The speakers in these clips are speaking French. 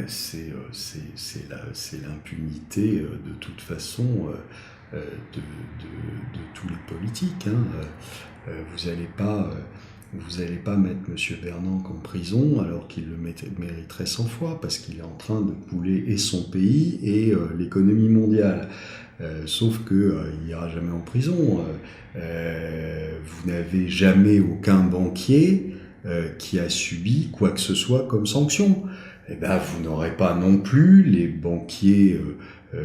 c'est l'impunité de toute façon de tous les politiques. Vous allez pas mettre M. Bernanke en prison alors qu'il le mériterait 100 fois, parce qu'il est en train de couler et son pays et l'économie mondiale. Sauf que il n'ira jamais en prison. Vous n'avez jamais aucun banquier qui a subi quoi que ce soit comme sanction. Eh ben, vous n'aurez pas non plus les banquiers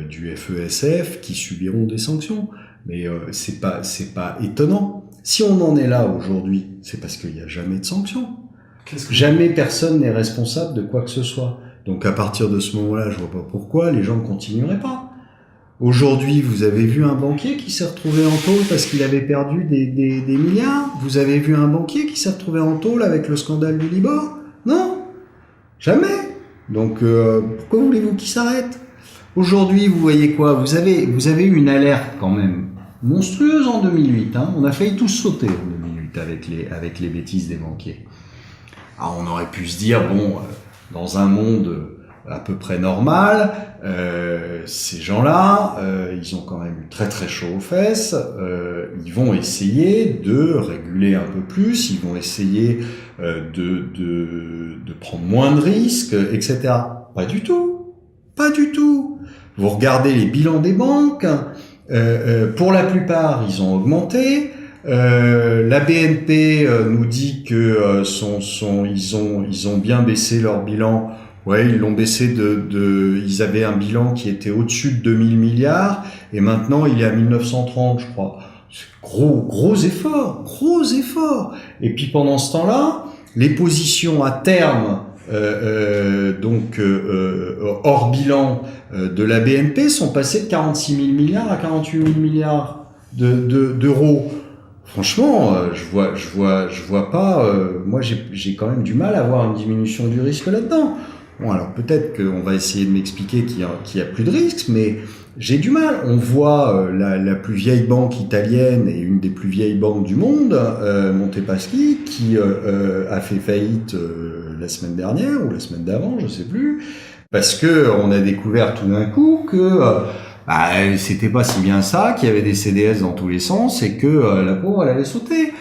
du FESF qui subiront des sanctions. Mais c'est pas étonnant. Si on en est là aujourd'hui, c'est parce qu'il n'y a jamais de sanctions. Jamais personne n'est responsable de quoi que ce soit. Donc à partir de ce moment-là, je vois pas pourquoi les gens ne continueraient pas. Aujourd'hui, vous avez vu un banquier qui s'est retrouvé en tôle parce qu'il avait perdu des milliards? Vous avez vu un banquier qui s'est retrouvé en tôle avec le scandale du Libor? Non, jamais. Donc pourquoi voulez-vous qu'il s'arrête? Aujourd'hui, vous voyez quoi? Vous avez eu une alerte quand même monstrueuse en 2008. On a failli tous sauter en 2008 avec les bêtises des banquiers. Alors on aurait pu se dire, bon, dans un monde à peu près normal, ces gens-là, ils ont quand même eu très très chaud aux fesses, ils vont essayer de réguler un peu plus, ils vont essayer de prendre moins de risques, etc. Pas du tout, pas du tout. Vous regardez les bilans des banques, pour la plupart, ils ont augmenté. La BNP nous dit que ils ont bien baissé leur bilan. Ouais, ils l'ont baissé ils avaient un bilan qui était au-dessus de 2000 milliards et maintenant il est à 1930, je crois. Gros effort. Et puis pendant ce temps-là, les positions à terme hors bilan de la BNP sont passées de 46 000 milliards à 48 000 milliards d'euros. Franchement, je vois pas. Moi, j'ai quand même du mal à voir une diminution du risque là-dedans. Bon, alors peut-être qu'on va essayer de m'expliquer qu'il y a plus de risques, mais j'ai du mal. On voit la plus vieille banque italienne et une des plus vieilles banques du monde, Monte Paschi, qui a fait faillite la semaine dernière ou la semaine d'avant, je sais plus, parce que on a découvert tout d'un coup que c'était pas si bien ça, qu'il y avait des CDS dans tous les sens et que la pauvre elle avait sauté.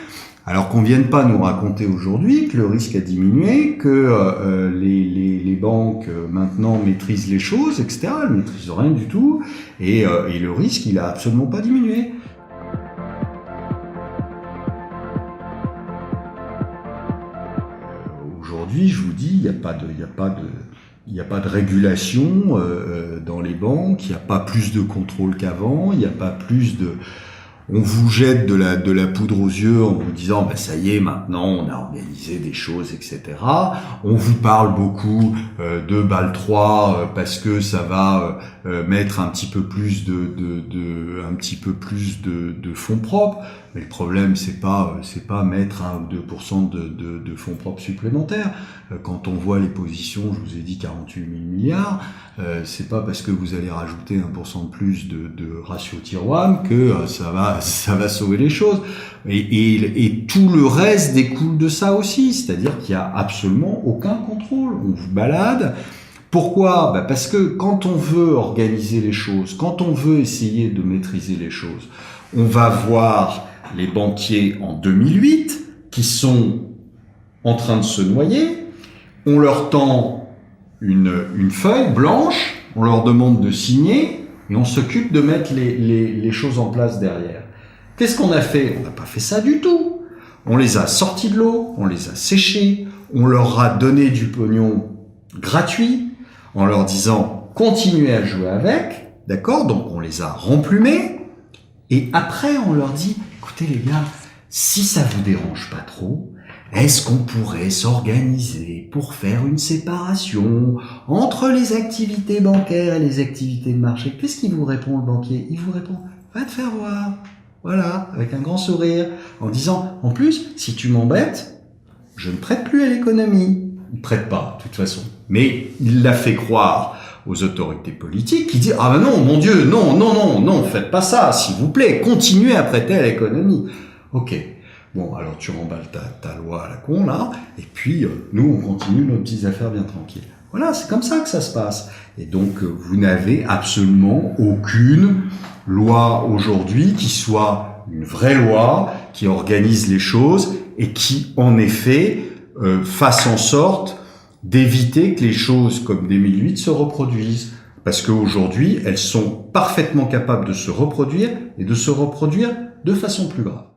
Alors qu'on vienne pas nous raconter aujourd'hui que le risque a diminué, que les banques maintenant maîtrisent les choses, etc. Elles maîtrisent rien du tout et le risque il a absolument pas diminué. Aujourd'hui, je vous dis, il n'y a pas de régulation dans les banques, il n'y a pas plus de contrôle qu'avant, il n'y a pas plus de... On vous jette de la poudre aux yeux en vous disant ça y est, maintenant on a organisé des choses, etc. On vous parle beaucoup de Bâle 3 parce que ça va mettre un petit peu plus de fonds propres. Mais le problème c'est pas mettre 1 ou 2% de fonds propres supplémentaires. Quand on voit les positions, je vous ai dit 48 000 milliards, c'est pas parce que vous allez rajouter 1% de plus de ratio Tier 1 que ça va sauver les choses. Et tout le reste découle de ça aussi, c'est-à-dire qu'il y a absolument aucun contrôle. On vous balade. Pourquoi? Parce que quand on veut organiser les choses, quand on veut essayer de maîtriser les choses, on va voir les banquiers en 2008 qui sont en train de se noyer, on leur tend une feuille blanche, on leur demande de signer et on s'occupe de mettre les choses en place derrière. Qu'est-ce qu'on a fait? On n'a pas fait ça du tout. On les a sortis de l'eau, on les a séchés, on leur a donné du pognon gratuit en leur disant continuez à jouer avec, d'accord? Donc on les a remplumés et après on leur dit écoutez les gars, si ça vous dérange pas trop, est-ce qu'on pourrait s'organiser pour faire une séparation entre les activités bancaires et les activités de marché? Qu'est-ce qu'il vous répond le banquier? Il vous répond va te faire voir. Voilà, avec un grand sourire, en disant en plus, si tu m'embêtes, je ne prête plus à l'économie. Il prête pas, de toute façon. Mais il l'a fait croire aux autorités politiques qui disent ah ben non, mon Dieu, non, faites pas ça, s'il vous plaît, continuez à prêter à l'économie. Ok. Bon, alors tu remballes ta loi à la con, là, et puis nous, on continue nos petites affaires bien tranquilles. Voilà, c'est comme ça que ça se passe. Et donc, vous n'avez absolument aucune loi aujourd'hui qui soit une vraie loi, qui organise les choses et qui, en effet, fasse en sorte d'éviter que les choses comme 2008 se reproduisent. Parce qu'aujourd'hui, elles sont parfaitement capables de se reproduire et de se reproduire de façon plus grave.